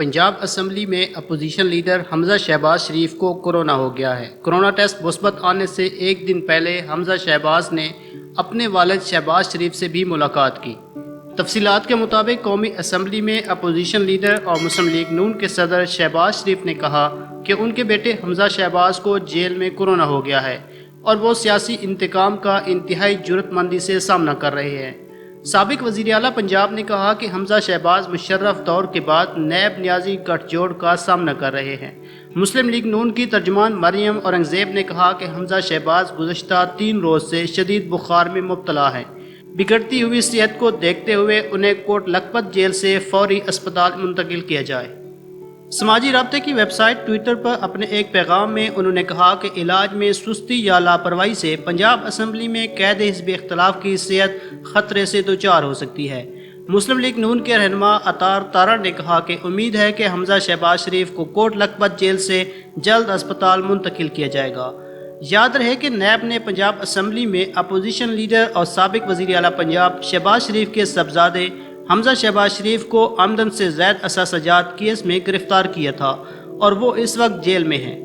Punjab assembly में opposition leader Hamza Shahbaz शरीफ को corona हो गया है। कोरोना टेस्ट मुस्बत आने से एक दिन पहले हमजा शहबाज ने अपने वालिद शहबाज शरीफ से भी मुलाकात की। तफसीलात के मुताबिक कौमी असम्बली में अपोजिशन लीडर और मुस्लिम लीग नून के सदर शहबाज शरीफ ने कहा कि उनके बेटे हमजा शहबाज को जेल में कोरोना हो गया है और वो सियासी इंतकाम का इंतहाई जुर्रतमंदी से सामना कर रहे हैं। साबिक वज़ीर आला पंजाब ने कहा कि हमजा शहबाज मुशर्रफ दौर के बाद नैब न्याजी गठजोड़ का सामना कर रहे हैं। मुस्लिम लीग नून की तर्जुमान मरियम औरंगज़ेब ने कहा कि हमजा शहबाज गुज़श्ता 3 रोज़ से शदीद बुखार में मुब्तला हैं। बिगड़ती हुई सेहत को देखते हुए उन्हें कोट लखपत जेल से फौरी अस्पताल मुंतकिल किया जाए। समाजी राब्ते की वेबसाइट ट्विटर पर अपने एक पैगाम में उन्होंने कहा कि इलाज में सुस्ती या लापरवाही से पंजाब असम्बली में कैद हिज़्ब इख्तिलाफ की सेहत ख़तरे से दोचार हो सकती है। मुस्लिम लीग नून के रहनुमा अतार तारा ने कहा कि उम्मीद है कि हमजा शहबाज शरीफ को कोट लखपत जेल से जल्द अस्पताल मुंतकिल किया जाएगा। याद रहे कि नैब ने पंजाब असम्बली में अपोजिशन लीडर और साबिक वज़ीर आला पंजाब शहबाज शरीफ के साहबजादे हमजा शहबाज शरीफ को आमदन से ज़ायद असासजात केस में गिरफ्तार किया था और वो इस वक्त जेल में हैं।